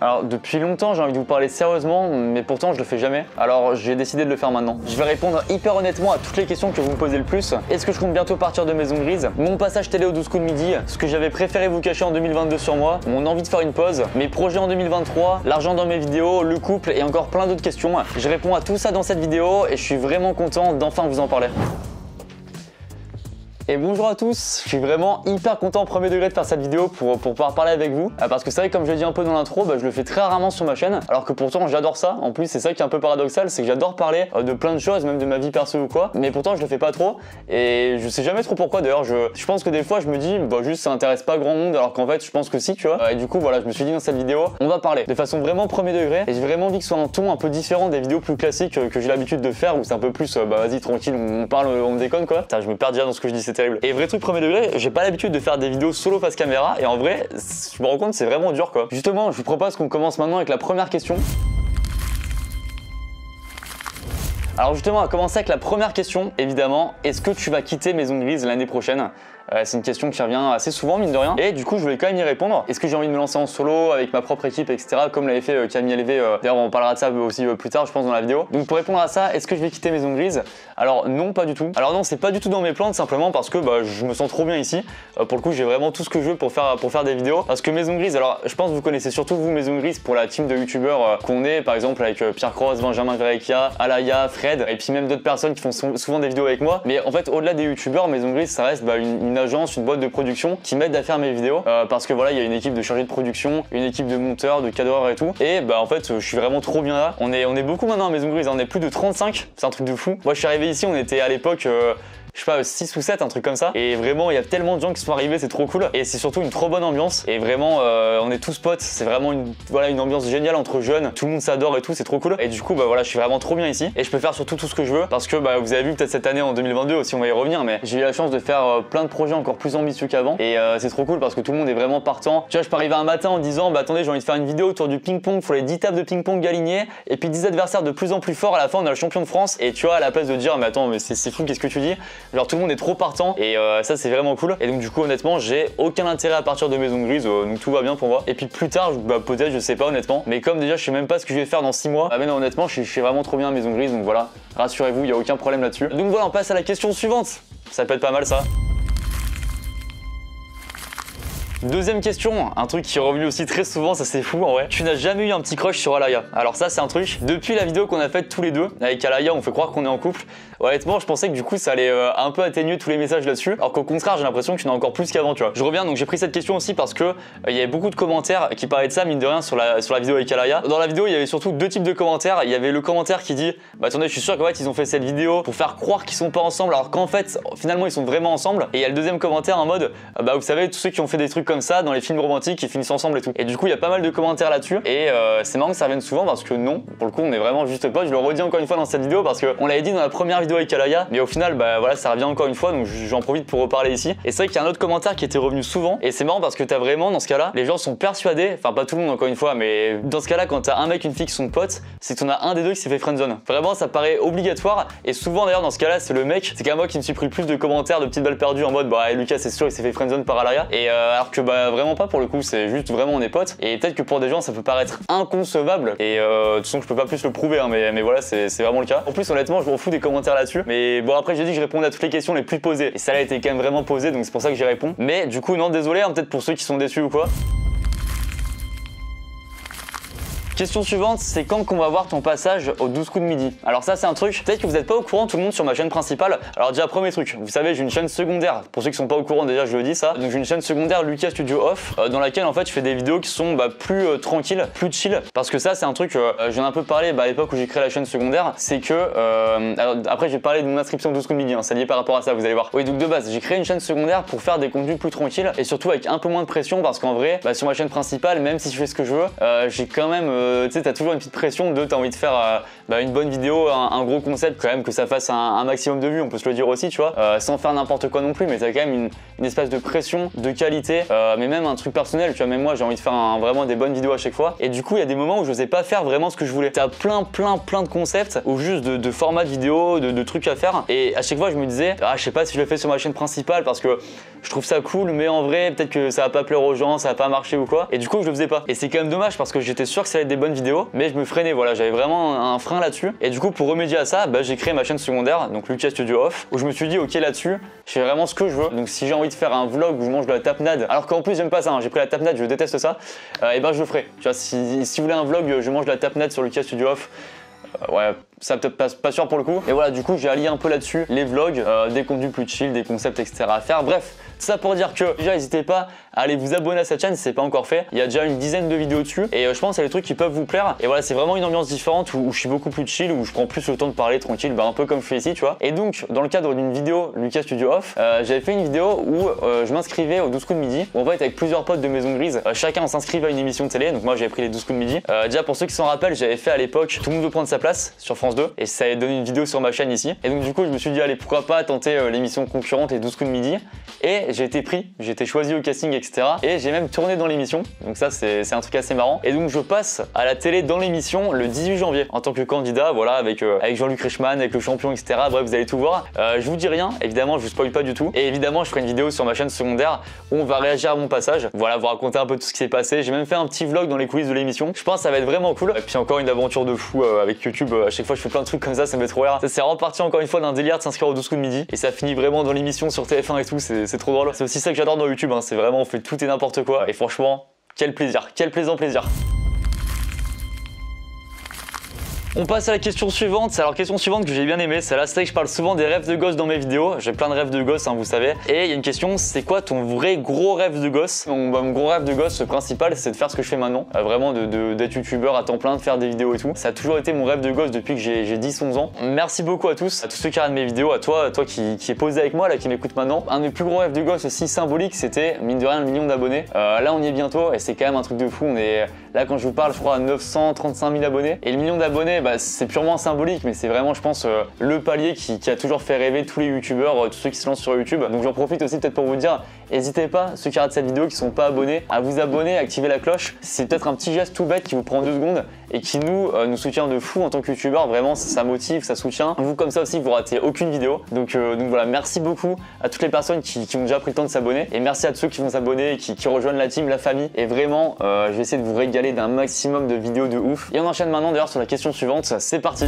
Alors depuis longtemps j'ai envie de vous parler sérieusement, mais pourtant je le fais jamais. Alors j'ai décidé de le faire maintenant. Je vais répondre hyper honnêtement à toutes les questions que vous me posez le plus. Est-ce que je compte bientôt partir de Maison Grise? Mon passage télé au 12 coups de midi, ce que j'avais préféré vous cacher en 2022 sur moi, mon envie de faire une pause, mes projets en 2023, l'argent dans mes vidéos, le couple et encore plein d'autres questions. Je réponds à tout ça dans cette vidéo et je suis vraiment content d'enfin vous en parler. Et bonjour à tous, je suis vraiment hyper content au premier degré de faire cette vidéo pour pouvoir parler avec vous parce que c'est vrai que comme je l'ai dit un peu dans l'intro, je le fais très rarement sur ma chaîne alors que pourtant j'adore ça. En plus c'est ça qui est un peu paradoxal, c'est que j'adore parler de plein de choses, même de ma vie perso ou quoi, mais pourtant je le fais pas trop et je sais jamais trop pourquoi. D'ailleurs je pense que des fois je me dis juste ça intéresse pas grand monde alors qu'en fait je pense que si, tu vois. Et du coup voilà, je me suis dit dans cette vidéo on va parler de façon vraiment premier degré et j'ai vraiment envie que ce soit un ton un peu différent des vidéos plus classiques que j'ai l'habitude de faire où c'est un peu plus vas-y tranquille, on parle, on déconne quoi. Putain, je me perds déjà dans ce que je dis, c'est terrible. Et vrai truc premier degré, j'ai pas l'habitude de faire des vidéos solo face caméra et en vrai je me rends compte c'est vraiment dur quoi. Justement je vous propose qu'on commence maintenant avec la première question. Alors justement, on va commencer avec la première question, évidemment. Est-ce que tu vas quitter Maison Grise l'année prochaine? C'est une question qui revient assez souvent, mine de rien. Et du coup, je voulais quand même y répondre. Est-ce que j'ai envie de me lancer en solo avec ma propre équipe, etc. comme l'avait fait Camille LV. D'ailleurs, on parlera de ça aussi plus tard, je pense, dans la vidéo. Donc pour répondre à ça, est-ce que je vais quitter Maison Grise? Alors non, pas du tout. Alors non, c'est pas du tout dans mes plans, simplement parce que je me sens trop bien ici. Pour le coup, j'ai vraiment tout ce que je veux pour faire des vidéos. Parce que Maison Grise, alors je pense que vous connaissez surtout vous Maison Grise pour la team de youtubeurs qu'on est, par exemple avec Pierre Cross, Benjamin Verrecchia, Alaya, Fred, et puis même d'autres personnes qui font souvent des vidéos avec moi. Mais en fait, au-delà des youtubeurs, Maison Grise, ça reste une agence, une boîte de production qui m'aide à faire mes vidéos parce que voilà, il y a une équipe de chargés de production, une équipe de monteurs, de cadreurs et tout. Et en fait, je suis vraiment trop bien là. On est beaucoup maintenant à Maison Grise, on est plus de 35, c'est un truc de fou. Moi, je suis arrivé ici, on était à l'époque je sais pas, 6 ou 7, un truc comme ça. Et vraiment, il y a tellement de gens qui sont arrivés, c'est trop cool. Et c'est surtout une trop bonne ambiance. Et vraiment, on est tous potes. C'est vraiment une ambiance géniale entre jeunes. Tout le monde s'adore et tout, c'est trop cool. Et du coup, voilà, je suis vraiment trop bien ici. Et je peux faire surtout tout ce que je veux. Parce que vous avez vu peut-être cette année en 2022 aussi, on va y revenir. Mais j'ai eu la chance de faire plein de projets encore plus ambitieux qu'avant. Et c'est trop cool parce que tout le monde est vraiment partant. Tu vois, je peux arriver un matin en disant, attendez, j'ai envie de faire une vidéo autour du ping-pong. Faut les 10 tables de ping-pong alignées. Et puis 10 adversaires de plus en plus forts. À la fin, on a le champion de France. Et tu vois, à la place de dire, mais attends, mais c'est fou, qu'est-ce que tu dis? Genre, tout le monde est trop partant et ça c'est vraiment cool. Et donc du coup honnêtement j'ai aucun intérêt à partir de Maison Grise, donc tout va bien pour moi. Et puis plus tard peut-être, je sais pas honnêtement, mais comme déjà je sais même pas ce que je vais faire dans 6 mois, mais non, honnêtement je suis vraiment trop bien à Maison Grise, donc voilà, rassurez-vous, il y a aucun problème là-dessus. Donc voilà, on passe à la question suivante. Ça peut être pas mal ça. Deuxième question, un truc qui est revenu aussi très souvent, ça c'est fou en vrai. Tu n'as jamais eu un petit crush sur Alaya? Alors ça c'est un truc, depuis la vidéo qu'on a faite tous les deux, avec Alaya on fait croire qu'on est en couple. Honnêtement je pensais que du coup ça allait un peu atténuer tous les messages là-dessus. Alors qu'au contraire j'ai l'impression que tu en as encore plus qu'avant, tu vois. Je reviens, donc j'ai pris cette question aussi parce que il y avait beaucoup de commentaires qui parlaient de ça, mine de rien, sur la vidéo avec Alaya. Dans la vidéo il y avait surtout deux types de commentaires. Il y avait le commentaire qui dit attendez, je suis sûr qu'en fait ils ont fait cette vidéo pour faire croire qu'ils sont pas ensemble alors qu'en fait finalement ils sont vraiment ensemble. Et il y a le deuxième commentaire en mode vous savez, tous ceux qui ont fait des trucs comme ça dans les films romantiques qui finissent ensemble et tout. Et du coup il y a pas mal de commentaires là-dessus et c'est marrant que ça revienne souvent parce que non, pour le coup on est vraiment juste potes. Je le redis encore une fois dans cette vidéo parce qu'on l'avait dit dans la première vidéo avec Alaya, mais au final voilà, ça revient encore une fois, donc j'en profite pour reparler ici. Et c'est vrai qu'il y a un autre commentaire qui était revenu souvent et c'est marrant parce que t'as vraiment dans ce cas là, les gens sont persuadés, enfin pas tout le monde encore une fois, mais dans ce cas là quand t'as un mec, une fille qui sont potes, c'est que t'en as un des deux qui s'est fait friendzone. Vraiment ça paraît obligatoire et souvent d'ailleurs dans ce cas là c'est le mec, c'est qu'à moi qui me suis pris le plus de commentaires de petites balles perdues en mode Lucas c'est sûr il s'est fait friendzone par Alaya et alors que vraiment pas, pour le coup c'est juste vraiment on est potes et peut-être que pour des gens ça peut paraître inconcevable et de toute façon je peux pas plus le prouver mais voilà c'est vraiment le cas. En plus honnêtement je m'en fous des commentaires là-dessus, mais bon après j'ai dit que je répondais à toutes les questions les plus posées et ça là était quand même vraiment posé, donc c'est pour ça que j'y réponds. Mais du coup non, désolé peut-être pour ceux qui sont déçus ou quoi. Question suivante, c'est quand qu'on va voir ton passage au 12 coups de midi? Alors ça c'est un truc, peut-être que vous n'êtes pas au courant tout le monde sur ma chaîne principale. Alors déjà premier truc, vous savez j'ai une chaîne secondaire, pour ceux qui sont pas au courant déjà je le dis ça. Donc j'ai une chaîne secondaire Lucas Studio Off dans laquelle en fait je fais des vidéos qui sont plus tranquilles, plus chill. Parce que ça c'est un truc, j'en ai un peu parlé à l'époque où j'ai créé la chaîne secondaire, c'est que, alors, après j'ai parlé de mon inscription 12 coups de midi, c'est lié par rapport à ça vous allez voir. Oui donc de base j'ai créé une chaîne secondaire pour faire des contenus plus tranquilles et surtout avec un peu moins de pression parce qu'en vrai sur ma chaîne principale, même si je fais ce que je veux, j'ai quand même tu sais, t'as toujours une petite pression de t'as envie de faire une bonne vidéo, un gros concept quand même, que ça fasse un maximum de vues, on peut se le dire aussi, tu vois, sans faire n'importe quoi non plus, mais t'as quand même une espèce de pression, de qualité, mais même un truc personnel, tu vois, même moi j'ai envie de faire vraiment des bonnes vidéos à chaque fois, et du coup il y a des moments où je n'osais pas faire vraiment ce que je voulais. T'as plein de concepts, ou juste de formats de vidéo, de trucs à faire, et à chaque fois je me disais, ah je sais pas si je le fais sur ma chaîne principale parce que je trouve ça cool, mais en vrai peut-être que ça va pas plaire aux gens, ça va pas marcher ou quoi, et du coup je le faisais pas. Et c'est quand même dommage parce que j'étais sûr que ça allait être des bonnes vidéos, mais je me freinais, voilà, j'avais vraiment un frein là-dessus. Et du coup pour remédier à ça, j'ai créé ma chaîne secondaire, donc Lucas Studio Off, où je me suis dit ok là-dessus, je fais vraiment ce que je veux. Donc si j'ai envie de faire un vlog où je mange de la tapenade, alors qu'en plus j'aime pas ça, hein, j'ai pris la tapenade, je déteste ça, et je le ferai. Tu vois, si vous voulez un vlog, je mange de la tapenade sur Lucas Studio Off, ouais, ça peut-être pas sûr pour le coup. Et voilà, du coup j'ai allié un peu là-dessus les vlogs, des contenus plus chill, des concepts etc à faire. Bref, ça pour dire que déjà n'hésitez pas à aller vous abonner à cette chaîne si c'est pas encore fait. Il y a déjà une dizaine de vidéos dessus et je pense qu'il y a des trucs qui peuvent vous plaire. Et voilà, c'est vraiment une ambiance différente où je suis beaucoup plus chill, où je prends plus le temps de parler tranquille, un peu comme je fais ici, tu vois. Et donc dans le cadre d'une vidéo Lucas Studio Off, j'avais fait une vidéo où je m'inscrivais aux 12 coups de midi. En fait avec plusieurs potes de Maison Grise, chacun on s'inscrivait à une émission de télé. Donc moi j'avais pris les 12 coups de midi. Déjà pour ceux qui s'en rappellent, j'avais fait à l'époque Tout le monde veut prendre sa place sur France 2 et ça avait donné une vidéo sur ma chaîne ici. Et donc du coup je me suis dit allez pourquoi pas tenter l'émission concurrente les 12 coups de midi. Et j'ai été pris, j'ai été choisi au casting etc. Et j'ai même tourné dans l'émission. Donc ça c'est un truc assez marrant. Et donc je passe à la télé dans l'émission le 18 janvier en tant que candidat, voilà, avec Jean-Luc Reichmann, avec le champion etc. Bref vous allez tout voir. Je vous dis rien, évidemment je vous spoil pas du tout. Et évidemment je ferai une vidéo sur ma chaîne secondaire où on va réagir à mon passage. Voilà, vous raconter un peu tout ce qui s'est passé. J'ai même fait un petit vlog dans les coulisses de l'émission. Je pense que ça va être vraiment cool. Et puis encore une aventure de fou avec YouTube. À chaque fois je fais plein de trucs comme ça me fait trop rire. Ça c'est reparti encore une fois d'un délire de s'inscrire aux 12 coups de midi. Et ça finit vraiment dans l'émission sur TF1 et tout, c'est trop drôle. C'est aussi ça que j'adore dans YouTube, hein. C'est vraiment on fait tout et n'importe quoi. Et franchement, quel plaisir, quel plaisant plaisir. On passe à la question suivante. Alors question suivante que j'ai bien aimée, c'est là, c'est vrai que je parle souvent des rêves de gosse dans mes vidéos. J'ai plein de rêves de gosse, hein, vous savez. Et il y a une question, c'est quoi ton vrai gros rêve de gosse? Mon gros rêve de gosse principal, c'est de faire ce que je fais maintenant. Vraiment d'être youtubeur à temps plein, de faire des vidéos et tout. Ça a toujours été mon rêve de gosse depuis que j'ai 10-11 ans. Merci beaucoup à tous ceux qui regardent mes vidéos, à toi qui est posé avec moi, là, qui m'écoute maintenant. Un des plus gros rêves de gosse aussi symbolique, c'était mine de rien le million d'abonnés. Là on y est bientôt et c'est quand même un truc de fou. On est là quand je vous parle, je crois à 935 000 abonnés. Et le million d'abonnés, c'est purement symbolique, mais c'est vraiment, je pense, le palier qui a toujours fait rêver tous les youtubeurs, tous ceux qui se lancent sur YouTube. Donc j'en profite aussi peut-être pour vous dire, n'hésitez pas, ceux qui regardent cette vidéo qui sont pas abonnés, à vous abonner, à activer la cloche. C'est peut-être un petit geste tout bête qui vous prend 2 secondes et qui nous soutient de fou en tant que youtubeur. Vraiment, ça motive, ça soutient. Vous comme ça aussi, vous ratez aucune vidéo. Donc voilà, merci beaucoup à toutes les personnes qui ont déjà pris le temps de s'abonner et merci à tous ceux qui vont s'abonner et qui rejoignent la team, la famille. Et vraiment, je vais essayer de vous régaler d'un maximum de vidéos de ouf. Et on enchaîne maintenant d'ailleurs sur la question suivante. C'est parti.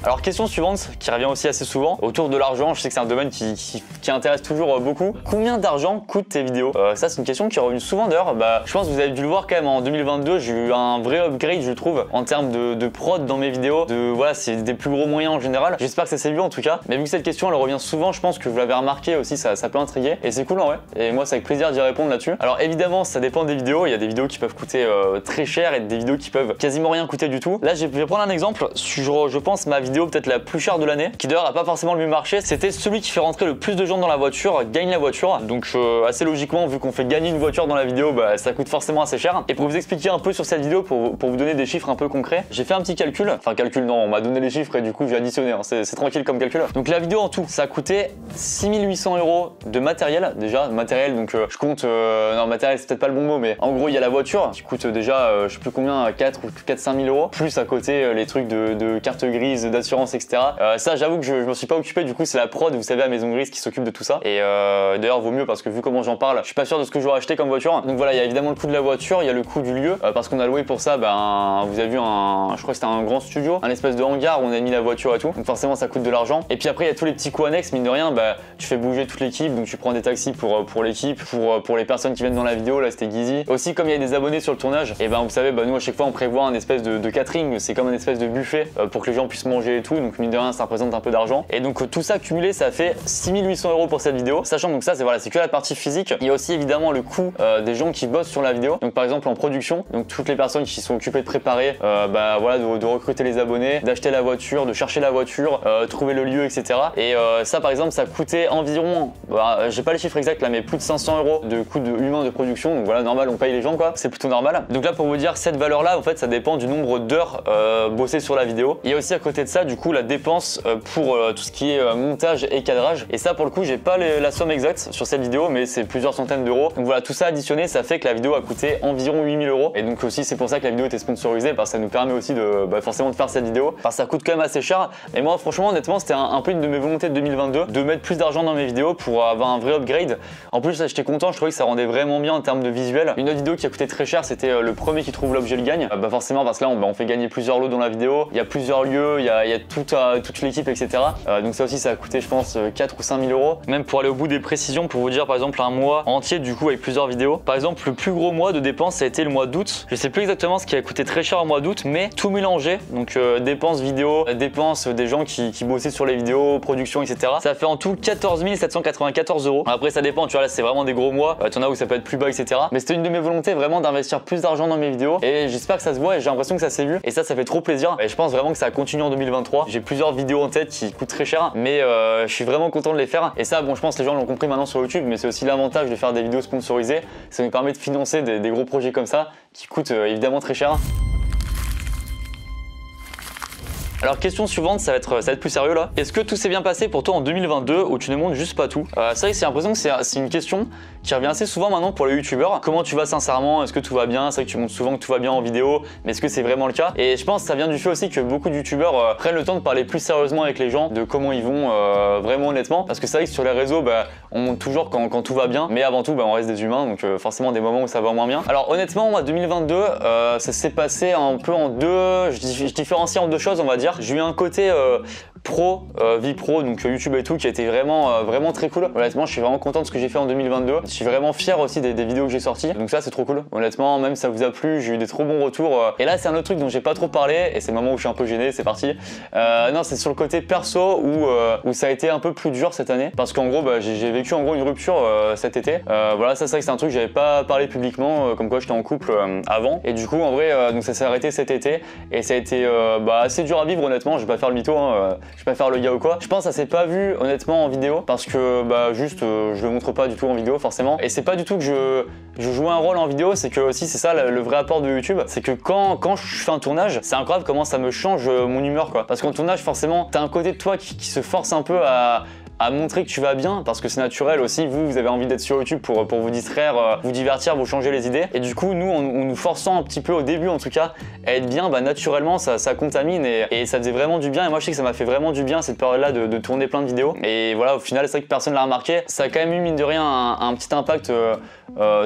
Alors question suivante qui revient aussi assez souvent autour de l'argent, je sais que c'est un domaine qui intéresse toujours beaucoup. Combien d'argent coûtent tes vidéos? Ça c'est une question qui est revenue souvent d'ailleurs. Je pense que vous avez dû le voir quand même en 2022, j'ai eu un vrai upgrade je trouve en termes de prod dans mes vidéos. Voilà, c'est des plus gros moyens en général. J'espère que ça s'est vu en tout cas. Mais vu que cette question elle revient souvent, je pense que vous l'avez remarqué aussi, ça peut intriguer. Et c'est cool en vrai. Et moi c'est avec plaisir d'y répondre là-dessus. Alors évidemment ça dépend des vidéos, il y a des vidéos qui peuvent coûter très cher et des vidéos qui peuvent quasiment rien coûter du tout. Là je vais prendre un exemple, je pense ma vidéo peut-être la plus chère de l'année, qui d'ailleurs a pas forcément le mieux marché, c'était celui qui fait rentrer le plus de gens dans la voiture gagne la voiture. Donc assez logiquement, vu qu'on fait gagner une voiture dans la vidéo, ça coûte forcément assez cher. Et pour vous expliquer un peu sur cette vidéo, pour vous donner des chiffres un peu concrets, j'ai fait un petit calcul, enfin calcul non, on m'a donné les chiffres et du coup j'ai additionné, hein. C'est tranquille comme calcul. Donc la vidéo en tout, ça a coûté 6 800 € de matériel, déjà, matériel, donc je compte, non matériel c'est peut-être pas le bon mot, mais en gros il y a la voiture qui coûte déjà, je sais plus combien, 4 ou 4-5 000 €, plus à côté les trucs de carte grise, d'assurance, etc. Ça j'avoue que je me suis pas occupé, du coup c'est la prod, vous savez, à Maison Grise qui s'occupe de tout ça. Et d'ailleurs vaut mieux parce que vu comment j'en parle, je suis pas sûr de ce que j'aurais acheté comme voiture. Donc voilà, il y a évidemment le coût de la voiture, il y a le coût du lieu, parce qu'on a loué pour ça, vous avez vu je crois que c'était un grand studio, un espèce de hangar où on a mis la voiture et tout. Donc forcément ça coûte de l'argent. Et puis après il y a tous les petits coûts annexes, mine de rien, tu fais bouger toute l'équipe, donc tu prends des taxis pour l'équipe, pour les personnes qui viennent dans la vidéo, là c'était Gizy. Aussi comme il y a des abonnés sur le tournage, et vous savez, nous à chaque fois on prévoit un espèce de catering, c'est comme un espèce de buffet pour que les gens puissent manger projet et tout, donc mine de rien ça représente un peu d'argent. Et donc tout ça cumulé, ça fait 6800 € pour cette vidéo, sachant donc ça c'est voilà, c'est que la partie physique. Il y a aussi évidemment le coût des gens qui bossent sur la vidéo, donc par exemple en production, donc toutes les personnes qui sont occupées de préparer, voilà, de recruter les abonnés, d'acheter la voiture, de chercher la voiture, trouver le lieu, etc. Et ça par exemple ça coûtait environ, j'ai pas les chiffres exacts là, mais plus de 500 € de coût humain de production, donc voilà, normal, on paye les gens quoi, c'est plutôt normal. Donc là pour vous dire, cette valeur là en fait ça dépend du nombre d'heures bossées sur la vidéo. Il y a aussi à côté de ça du coup la dépense pour tout ce qui est montage et cadrage, et ça pour le coup j'ai pas la somme exacte sur cette vidéo, mais c'est plusieurs centaines d'euros. Donc voilà, tout ça additionné, ça fait que la vidéo a coûté environ 8000 €. Et donc aussi c'est pour ça que la vidéo était sponsorisée, parce que ça nous permet aussi de forcément de faire cette vidéo, parce que ça coûte quand même assez cher. Et moi franchement honnêtement c'était un peu une de mes volontés de 2022, de mettre plus d'argent dans mes vidéos pour avoir un vrai upgrade. En plus j'étais content, je trouvais que ça rendait vraiment bien en termes de visuel. Une autre vidéo qui a coûté très cher, c'était le premier qui trouve l'objet le gagne. Forcément parce que là on fait gagner plusieurs lots dans la vidéo, il y a plusieurs lieux, il y a toute l'équipe, etc. Donc ça aussi ça a coûté je pense 4 ou 5000 €. Même pour aller au bout des précisions, pour vous dire par exemple un mois entier du coup avec plusieurs vidéos. Par exemple le plus gros mois de dépenses ça a été le mois d'août. Je sais plus exactement ce qui a coûté très cher au mois d'août, mais tout mélangé, donc dépenses vidéo, dépenses des gens qui bossaient sur les vidéos, production, etc. Ça fait en tout 14 794 €. Après ça dépend, tu vois, là c'est vraiment des gros mois, t'en as où ça peut être plus bas, etc. Mais c'était une de mes volontés vraiment d'investir plus d'argent dans mes vidéos, et j'espère que ça se voit, et j'ai l'impression que ça s'est vu, et ça fait trop plaisir. Et je pense vraiment que ça continue en 2023. J'ai plusieurs vidéos en tête qui coûtent très cher, mais je suis vraiment content de les faire. Et ça bon, je pense que les gens l'ont compris maintenant sur YouTube, mais c'est aussi l'avantage de faire des vidéos sponsorisées, ça nous permet de financer des gros projets comme ça qui coûtent évidemment très cher. Alors question suivante, ça va être plus sérieux là. Est-ce que tout s'est bien passé pour toi en 2022 ou tu ne montres juste pas tout? C'est vrai que j'ai l'impression que c'est une question qui revient assez souvent maintenant pour les youtubeurs. Comment tu vas sincèrement? Est-ce que tout va bien? C'est vrai que tu montres souvent que tout va bien en vidéo, mais est-ce que c'est vraiment le cas? Et je pense que ça vient du fait aussi que beaucoup de youtubeurs prennent le temps de parler plus sérieusement avec les gens de comment ils vont vraiment honnêtement, parce que c'est vrai que sur les réseaux on montre toujours quand tout va bien, mais avant tout on reste des humains, donc forcément des moments où ça va moins bien. Alors honnêtement moi 2022 ça s'est passé un peu en deux, je différencie en deux choses on va dire. J'ai eu un côté pro, vie pro, donc YouTube et tout, qui a été vraiment très cool. Honnêtement, je suis vraiment content de ce que j'ai fait en 2022. Je suis vraiment fier aussi des vidéos que j'ai sorties. Donc ça, c'est trop cool. Honnêtement, même si ça vous a plu, j'ai eu des trop bons retours. Et là, c'est un autre truc dont j'ai pas trop parlé, et c'est le moment où je suis un peu gêné, c'est parti. Non, c'est sur le côté perso où ça a été un peu plus dur cette année, parce qu'en gros, j'ai vécu en gros une rupture cet été. Voilà, ça c'est vrai que c'est un truc que j'avais pas parlé publiquement, comme quoi j'étais en couple avant. Et du coup, en vrai, donc ça s'est arrêté cet été, et ça a été assez dur à vivre honnêtement. Je vais pas faire le mytho, je vais pas faire le gars ou quoi. Je pense que ça s'est pas vu honnêtement en vidéo, parce que juste je le montre pas du tout en vidéo forcément, et c'est pas du tout que je joue un rôle en vidéo, c'est que aussi c'est ça le vrai apport de YouTube, c'est que quand je fais un tournage, c'est incroyable comment ça me change mon humeur quoi, parce qu'en tournage forcément t'as un côté de toi qui se force un peu à montrer que tu vas bien, parce que c'est naturel aussi, vous avez envie d'être sur YouTube pour vous distraire, vous divertir, vous changer les idées, et du coup nous en nous forçant un petit peu au début en tout cas à être bien, naturellement ça contamine, et ça faisait vraiment du bien. Et moi je sais que ça m'a fait vraiment du bien cette période là de tourner plein de vidéos, et voilà, au final c'est vrai que personne l'a remarqué, ça a quand même eu mine de rien un petit impact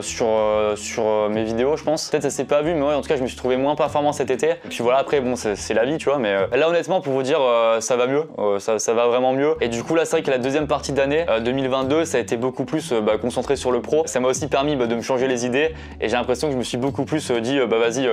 sur mes vidéos je pense. Peut-être ça s'est pas vu, mais ouais, en tout cas je me suis trouvé moins performant cet été, et puis voilà, après bon c'est la vie tu vois, mais là honnêtement pour vous dire ça va mieux, ça va vraiment mieux. Et du coup là c'est vrai que la deuxième partie d'année 2022 ça a été beaucoup plus concentré sur le pro. Ça m'a aussi permis de me changer les idées, et j'ai l'impression que je me suis beaucoup plus dit vas-y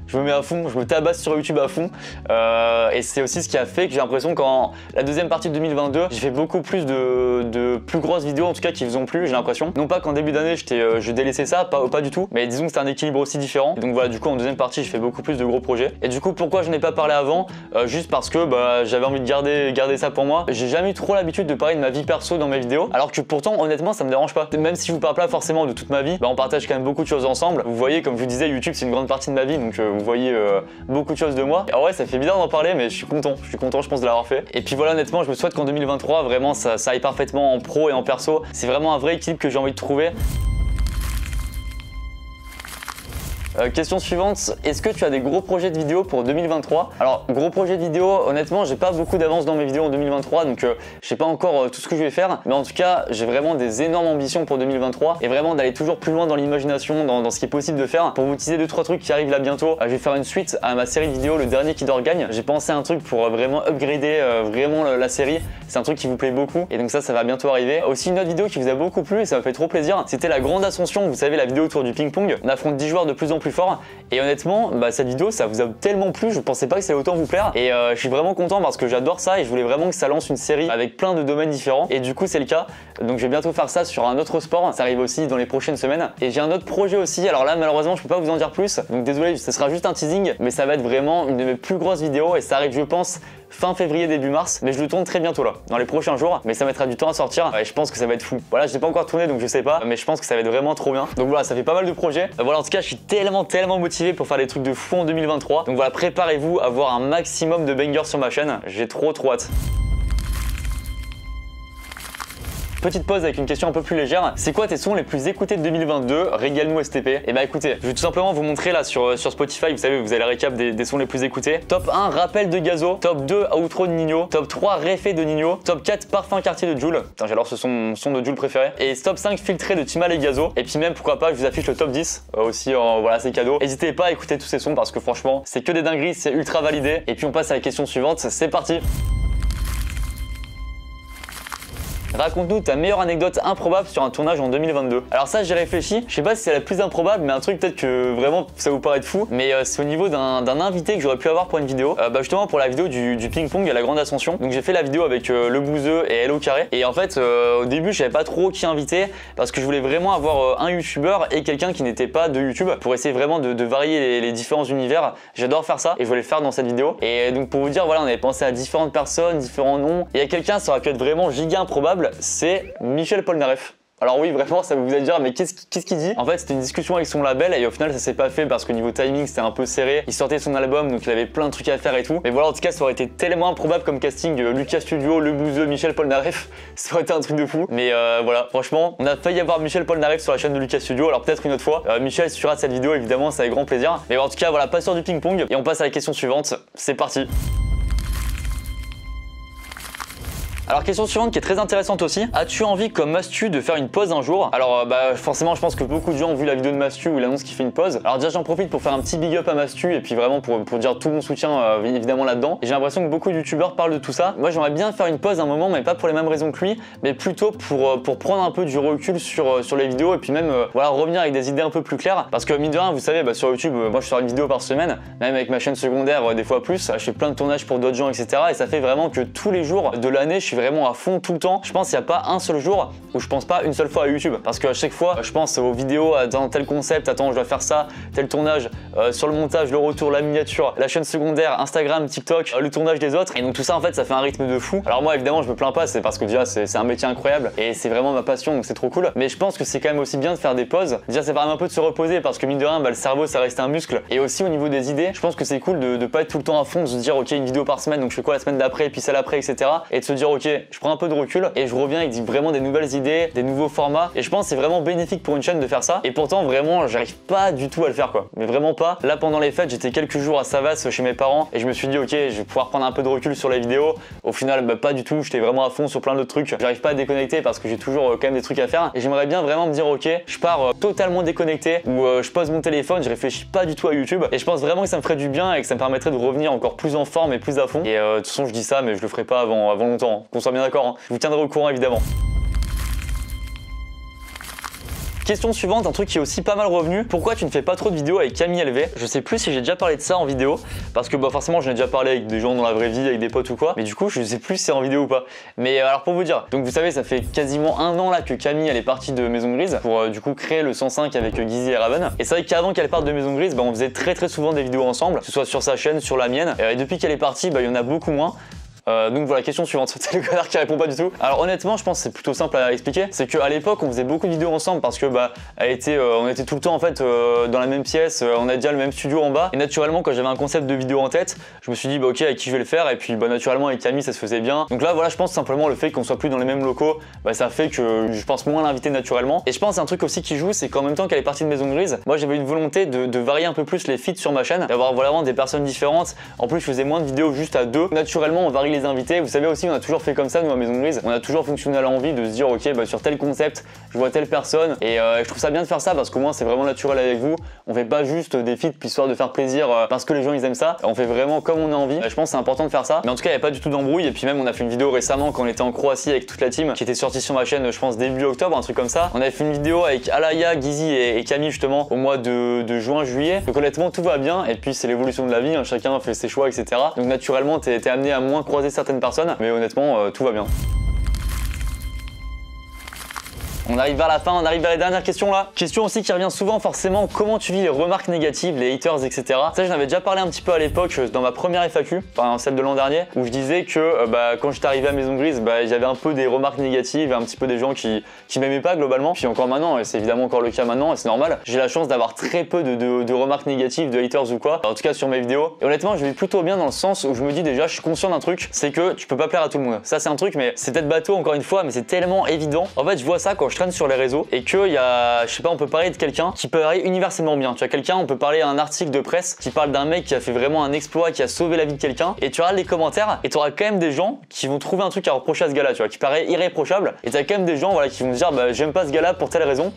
je me mets à fond, je me tabasse sur YouTube à fond, et c'est aussi ce qui a fait que j'ai l'impression qu'en la deuxième partie de 2022 j'ai fait beaucoup plus de plus grosses vidéos en tout cas qui faisaient plus, j'ai l'impression. Non pas qu'en début d'année je délaissais ça, pas du tout, mais disons que c'est un équilibre aussi différent. Et donc voilà, du coup en deuxième partie j'ai fait beaucoup plus de gros projets. Et du coup pourquoi je n'ai pas parlé avant, juste parce que j'avais envie de garder ça pour moi. J'ai jamais eu trop l'habitude de parler de ma vie perso dans mes vidéos, alors que pourtant honnêtement ça me dérange pas. Même si je vous parle pas forcément de toute ma vie, on partage quand même beaucoup de choses ensemble. Vous voyez, comme je vous disais, YouTube c'est une grande partie de ma vie, donc vous voyez beaucoup de choses de moi. Alors ouais, ça fait bizarre d'en parler, mais je suis content je pense de l'avoir fait. Et puis voilà, honnêtement je me souhaite qu'en 2023 vraiment ça aille parfaitement en pro et en perso. C'est vraiment un vrai équilibre que j'ai envie de trouver. Question suivante, est-ce que tu as des gros projets de vidéo pour 2023? Alors gros projet de vidéo, honnêtement j'ai pas beaucoup d'avance dans mes vidéos en 2023, donc je sais pas encore tout ce que je vais faire, mais en tout cas j'ai vraiment des énormes ambitions pour 2023, et vraiment d'aller toujours plus loin dans l'imagination, dans ce qui est possible de faire. Pour vous teaser 2-3 trucs qui arrivent là bientôt, je vais faire une suite à ma série de vidéos Le Dernier qui dort gagne. J'ai pensé à un truc pour vraiment upgrader vraiment la série, c'est un truc qui vous plaît beaucoup, et donc ça va bientôt arriver. Aussi une autre vidéo qui vous a beaucoup plu et ça m'a fait trop plaisir, c'était la grande ascension, vous savez la vidéo autour du ping-pong. On affronte 10 joueurs de plus en plus fort. Et honnêtement, cette vidéo, ça vous a tellement plu, je pensais pas que ça allait autant vous plaire. Et je suis vraiment content parce que j'adore ça et je voulais vraiment que ça lance une série avec plein de domaines différents. Et du coup, c'est le cas. Donc je vais bientôt faire ça sur un autre sport. Ça arrive aussi dans les prochaines semaines. Et j'ai un autre projet aussi. Alors là, malheureusement, je peux pas vous en dire plus. Donc désolé, ce sera juste un teasing. Mais ça va être vraiment une de mes plus grosses vidéos. Et ça arrive, je pense, fin février, début mars. Mais je le tourne très bientôt là, dans les prochains jours. Mais ça mettra du temps à sortir. Et je pense que ça va être fou. Voilà, je l'ai pas encore tourné donc je sais pas. Mais je pense que ça va être vraiment trop bien. Donc voilà, ça fait pas mal de projets. Voilà, en tout cas, je suis tellement motivé pour faire des trucs de fou en 2023. Donc voilà, préparez-vous à voir un maximum de bangers sur ma chaîne. J'ai trop hâte. Petite pause avec une question un peu plus légère. C'est quoi tes sons les plus écoutés de 2022? Régale-nous STP. Et bah écoutez, je vais tout simplement vous montrer là sur Spotify, vous savez, vous avez la récap des sons les plus écoutés. Top 1, Rappel de Gazo. Top 2, Outro de Nino. Top 3, Réfé de Nino. Top 4, Parfum Quartier de Jul. Putain, j'adore ce son de Jul préféré. Et top 5, Filtré de Timal et Gazo. Et puis même, pourquoi pas, je vous affiche le top 10 aussi, voilà, c'est cadeau. N'hésitez pas à écouter tous ces sons parce que franchement, c'est que des dingueries, c'est ultra validé. Et puis on passe à la question suivante, c'est parti. Raconte-nous ta meilleure anecdote improbable sur un tournage en 2022. Alors ça, j'ai réfléchi. Je sais pas si c'est la plus improbable, mais un truc peut-être que vraiment ça vous paraît fou. Mais c'est au niveau d'un invité que j'aurais pu avoir pour une vidéo. Justement pour la vidéo du ping-pong à la grande ascension. Donc j'ai fait la vidéo avec Le Bouzeux et Hello Carré. Et en fait, au début, je savais pas trop qui inviter parce que je voulais vraiment avoir un youtubeur et quelqu'un qui n'était pas de YouTube pour essayer vraiment de varier les différents univers. J'adore faire ça et je voulais le faire dans cette vidéo. Et donc pour vous dire, voilà, on avait pensé à différentes personnes, différents noms. Et il y a quelqu'un, ça aurait pu être vraiment giga improbable. C'est Michel Polnareff. Alors oui, vraiment, ça vous allez dire, mais qu'est-ce qu'il dit? En fait, c'était une discussion avec son label et au final, ça s'est pas fait parce que niveau timing, c'était un peu serré. Il sortait son album, donc il avait plein de trucs à faire et tout. Mais voilà, en tout cas, ça aurait été tellement improbable comme casting. Lucas Studio, Le Bouzeux, Michel Polnareff, ça aurait été un truc de fou. Mais voilà, franchement, on a failli avoir Michel Polnareff sur la chaîne de Lucas Studio. Alors peut-être une autre fois. Michel, si tu rates cette vidéo, évidemment, ça avec grand plaisir. Mais en tout cas, voilà, passeur du ping-pong. Et on passe à la question suivante. C'est parti. Alors question suivante qui est très intéressante aussi. As-tu envie comme Mastu de faire une pause un jour? Alors forcément je pense que beaucoup de gens ont vu la vidéo de Mastu où il annonce qu'il fait une pause. Alors déjà j'en profite pour faire un petit big up à Mastu et puis vraiment pour dire tout mon soutien évidemment là-dedans. Et j'ai l'impression que beaucoup de youtubeurs parlent de tout ça. Moi j'aimerais bien faire une pause un moment, mais pas pour les mêmes raisons que lui, mais plutôt pour prendre un peu du recul sur les vidéos et puis même voilà, revenir avec des idées un peu plus claires. Parce que mine de rien, vous savez, sur YouTube, moi je sors une vidéo par semaine, même avec ma chaîne secondaire des fois plus. Je fais plein de tournages pour d'autres gens, etc. Et ça fait vraiment que tous les jours de l'année, je suis vraiment à fond tout le temps. Je pense qu'il n'y a pas un seul jour où je pense pas une seule fois à YouTube. Parce qu'à chaque fois, je pense aux vidéos, dans tel concept, attends, je dois faire ça, tel tournage, sur le montage, le retour, la miniature, la chaîne secondaire, Instagram, TikTok, le tournage des autres. Et donc tout ça, en fait, ça fait un rythme de fou. Alors moi, évidemment, je me plains pas, c'est parce que déjà, c'est un métier incroyable et c'est vraiment ma passion, donc c'est trop cool. Mais je pense que c'est quand même aussi bien de faire des pauses. Déjà, ça permet un peu de se reposer parce que mine de rien, le cerveau, ça reste un muscle. Et aussi au niveau des idées, je pense que c'est cool de pas être tout le temps à fond, de se dire, ok, une vidéo par semaine, donc je fais quoi la semaine d'après, et puis celle après, etc. Et de se dire, ok, je prends un peu de recul et je reviens avec vraiment des nouvelles idées, des nouveaux formats. Et je pense que c'est vraiment bénéfique pour une chaîne de faire ça. Et pourtant, vraiment, j'arrive pas du tout à le faire, quoi. Mais vraiment pas. Là, pendant les fêtes, j'étais quelques jours à Savas chez mes parents et je me suis dit, ok, je vais pouvoir prendre un peu de recul sur les vidéos. Au final, pas du tout. J'étais vraiment à fond sur plein d'autres trucs. J'arrive pas à déconnecter parce que j'ai toujours quand même des trucs à faire. Et j'aimerais bien vraiment me dire, ok, je pars totalement déconnecté ou je pose mon téléphone, je réfléchis pas du tout à YouTube. Et je pense vraiment que ça me ferait du bien et que ça me permettrait de revenir encore plus en forme et plus à fond. Et de toute façon, je dis ça, mais je le ferai pas avant longtemps. Qu'on soit bien d'accord, hein. Je vous tiendrai au courant évidemment. Question suivante, un truc qui est aussi pas mal revenu. Pourquoi tu ne fais pas trop de vidéos avec Camille LV? Je sais plus si j'ai déjà parlé de ça en vidéo, parce que forcément j'en ai déjà parlé avec des gens dans la vraie vie, avec des potes ou quoi, mais du coup je sais plus si c'est en vidéo ou pas. Mais alors pour vous dire, donc vous savez ça fait quasiment un an là que Camille elle est partie de Maison Grise pour du coup créer le 105 avec Guizy et Raven. Et c'est vrai qu'avant qu'elle parte de Maison Grise, on faisait très souvent des vidéos ensemble, que ce soit sur sa chaîne, sur la mienne. Et depuis qu'elle est partie, il y en a beaucoup moins. Donc voilà, question suivante. C'est le connard qui répond pas du tout. Alors honnêtement, je pense que c'est plutôt simple à expliquer. C'est qu'à l'époque, on faisait beaucoup de vidéos ensemble parce que on était tout le temps en fait dans la même pièce. On a déjà le même studio en bas. Et naturellement, quand j'avais un concept de vidéo en tête, je me suis dit ok, avec qui je vais le faire. Et puis naturellement avec Camille, ça se faisait bien. Donc là, voilà, je pense simplement le fait qu'on soit plus dans les mêmes locaux, ça fait que je pense moins l'inviter naturellement. Et je pense un truc aussi qui joue, c'est qu'en même temps qu'elle est partie de Maison Grise, moi j'avais une volonté de varier un peu plus les feeds sur ma chaîne, d'avoir vraiment des personnes différentes. En plus, je faisais moins de vidéos juste à deux. Naturellement, on varie les invités. Vous savez aussi, on a toujours fait comme ça, nous à Maison Grise. On a toujours fonctionné à l'envie de se dire, ok, bah, sur tel concept, je vois telle personne. Et je trouve ça bien de faire ça parce qu'au moins c'est vraiment naturel avec vous. On fait pas juste des feats histoire de faire plaisir parce que les gens ils aiment ça. On fait vraiment comme on a envie. Je pense que c'est important de faire ça. Mais en tout cas, il n'y a pas du tout d'embrouille. Et puis même, on a fait une vidéo récemment quand on était en Croatie avec toute la team qui était sortie sur ma chaîne, je pense début octobre, un truc comme ça. On avait fait une vidéo avec Alaya, Gizy et Camille justement au mois de juin, juillet. Donc honnêtement, tout va bien. Et puis c'est l'évolution de la vie, hein. Chacun fait ses choix, etc. Donc naturellement, t'es amené à moins croiser certaines personnes. Mais honnêtement, tout va bien. On arrive vers la fin, on arrive vers les dernières questions là. Question aussi qui revient souvent forcément, comment tu vis les remarques négatives, les haters, etc. Ça, j'en avais déjà parlé un petit peu à l'époque dans ma première FAQ, enfin celle de l'an dernier, où je disais que quand j'étais arrivé à Maison Grise, j'avais un peu des remarques négatives, un petit peu des gens qui m'aimaient pas globalement. Puis encore maintenant, et c'est évidemment encore le cas maintenant, et c'est normal, j'ai la chance d'avoir très peu de remarques négatives, de haters ou quoi, en tout cas sur mes vidéos. Et honnêtement, je vis plutôt bien dans le sens où je me dis déjà, je suis conscient d'un truc, c'est que tu peux pas plaire à tout le monde. Ça c'est un truc, mais c'est peut-être bateau encore une fois, mais c'est tellement évident. En fait, je vois ça quand je traîne sur les réseaux et qu'il y a, je sais pas, on peut parler de quelqu'un qui peut aller universellement bien. Tu as quelqu'un, on peut parler à un article de presse qui parle d'un mec qui a fait vraiment un exploit, qui a sauvé la vie de quelqu'un, et tu regardes les commentaires et tu auras quand même des gens qui vont trouver un truc à reprocher à ce gars-là, tu vois, qui paraît irréprochable, et tu as quand même des gens voilà, qui vont se dire j'aime pas ce gars-là pour telle raison.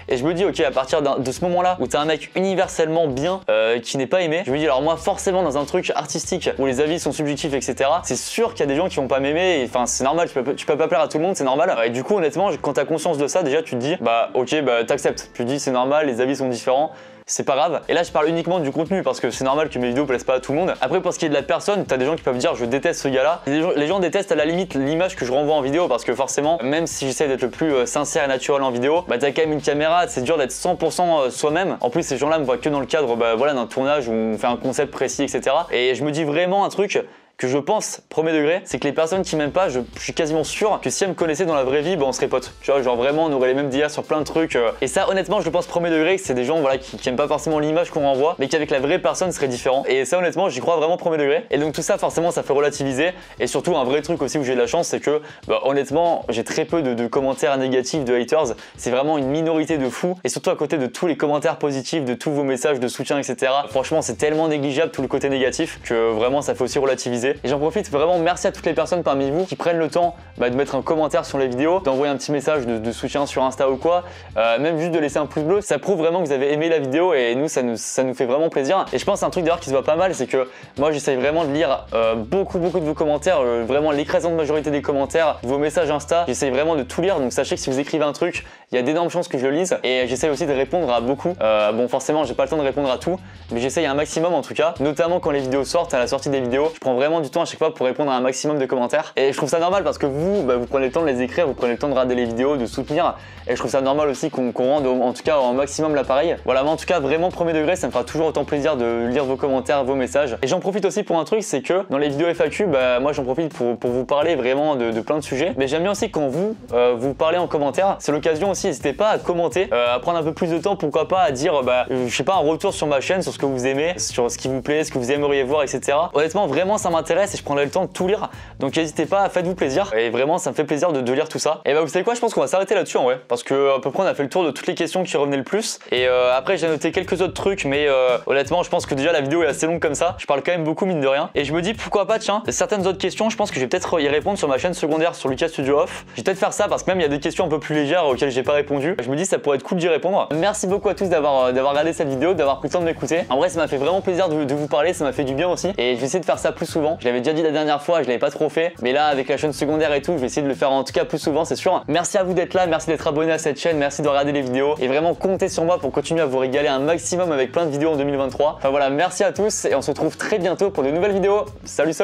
Et je me dis, ok, à partir de ce moment-là où t'as un mec universellement bien qui n'est pas aimé, je me dis, alors moi, forcément, dans un truc artistique où les avis sont subjectifs, etc., c'est sûr qu'il y a des gens qui vont pas m'aimer. Enfin, c'est normal, tu peux pas plaire à tout le monde, c'est normal. Et du coup, honnêtement, quand t'as conscience de ça, déjà, tu te dis, ok, t'acceptes. Tu te dis, c'est normal, les avis sont différents. C'est pas grave. Et là, je parle uniquement du contenu parce que c'est normal que mes vidéos plaisent pas à tout le monde. Après, pour ce qui est de la personne, t'as des gens qui peuvent dire je déteste ce gars-là. Les gens détestent à la limite l'image que je renvoie en vidéo parce que forcément, même si j'essaie d'être le plus sincère et naturel en vidéo, t'as quand même une caméra, c'est dur d'être 100% soi-même. En plus, ces gens-là me voient que dans le cadre voilà, d'un tournage où on fait un concept précis, etc. Et je me dis vraiment un truc que je pense, premier degré, c'est que les personnes qui m'aiment pas, je suis quasiment sûr que si elles me connaissaient dans la vraie vie, on serait potes. Tu vois, genre vraiment, on aurait les mêmes dires sur plein de trucs. Et ça, honnêtement, je pense premier degré, que c'est des gens voilà, qui aiment pas forcément l'image qu'on renvoie, mais qu'avec la vraie personne serait différent. Et ça, honnêtement, j'y crois vraiment premier degré. Et donc tout ça, forcément, ça fait relativiser. Et surtout, un vrai truc aussi où j'ai de la chance, c'est que, honnêtement, j'ai très peu de commentaires négatifs, de haters. C'est vraiment une minorité de fous. Et surtout à côté de tous les commentaires positifs, de tous vos messages de soutien, etc. Franchement, c'est tellement négligeable tout le côté négatif que vraiment, ça fait aussi relativiser. Et j'en profite vraiment, merci à toutes les personnes parmi vous qui prennent le temps de mettre un commentaire sur les vidéos, d'envoyer un petit message de soutien sur Insta ou quoi, même juste de laisser un pouce bleu, ça prouve vraiment que vous avez aimé la vidéo et nous ça nous fait vraiment plaisir. Et je pense un truc d'ailleurs qui se voit pas mal, c'est que moi j'essaye vraiment de lire beaucoup de vos commentaires, vraiment l'écrasante majorité des commentaires, vos messages Insta, j'essaye vraiment de tout lire, donc sachez que si vous écrivez un truc, il y a d'énormes chances que je le lise et j'essaye aussi de répondre à beaucoup. Bon forcément j'ai pas le temps de répondre à tout, mais j'essaye un maximum en tout cas, notamment quand les vidéos sortent, à la sortie des vidéos, je prends vraiment du temps à chaque fois pour répondre à un maximum de commentaires et je trouve ça normal parce que vous prenez le temps de les écrire, vous prenez le temps de regarder les vidéos, de soutenir et je trouve ça normal aussi qu'on rende en tout cas en maximum l'appareil. Voilà, mais en tout cas vraiment premier degré, ça me fera toujours autant plaisir de lire vos commentaires, vos messages. Et j'en profite aussi pour un truc, c'est que dans les vidéos FAQ, moi j'en profite pour vous parler vraiment de plein de sujets, mais j'aime bien aussi quand vous parlez en commentaire, c'est l'occasion aussi, n'hésitez pas à commenter, à prendre un peu plus de temps, pourquoi pas à dire je sais pas, un retour sur ma chaîne, sur ce que vous aimez, sur ce qui vous plaît, ce que vous aimeriez voir, etc. Honnêtement vraiment ça m'intéresse et je prendrai le temps de tout lire, donc n'hésitez pas, faites-vous plaisir et vraiment ça me fait plaisir de lire tout ça. Et vous savez quoi, je pense qu'on va s'arrêter là-dessus en vrai, parce que à peu près on a fait le tour de toutes les questions qui revenaient le plus et après j'ai noté quelques autres trucs, mais honnêtement je pense que déjà la vidéo est assez longue comme ça, je parle quand même beaucoup mine de rien et je me dis pourquoi pas, tiens, certaines autres questions je pense que je vais peut-être y répondre sur ma chaîne secondaire sur Lucas Studio Off. Je vais peut-être faire ça parce que même il y a des questions un peu plus légères auxquelles j'ai pas répondu, je me dis ça pourrait être cool d'y répondre. Merci beaucoup à tous d'avoir regardé cette vidéo, d'avoir pris le temps de m'écouter. En vrai ça m'a fait vraiment plaisir de vous parler, ça m'a fait du bien aussi et je vais essayer de faire ça plus souvent. Je l'avais déjà dit la dernière fois, je l'avais pas trop fait, mais là avec la chaîne secondaire et tout, je vais essayer de le faire en tout cas plus souvent, c'est sûr. Merci à vous d'être là, merci d'être abonné à cette chaîne, merci de regarder les vidéos et vraiment comptez sur moi pour continuer à vous régaler un maximum avec plein de vidéos en 2023. Enfin voilà, merci à tous et on se retrouve très bientôt pour de nouvelles vidéos. Salut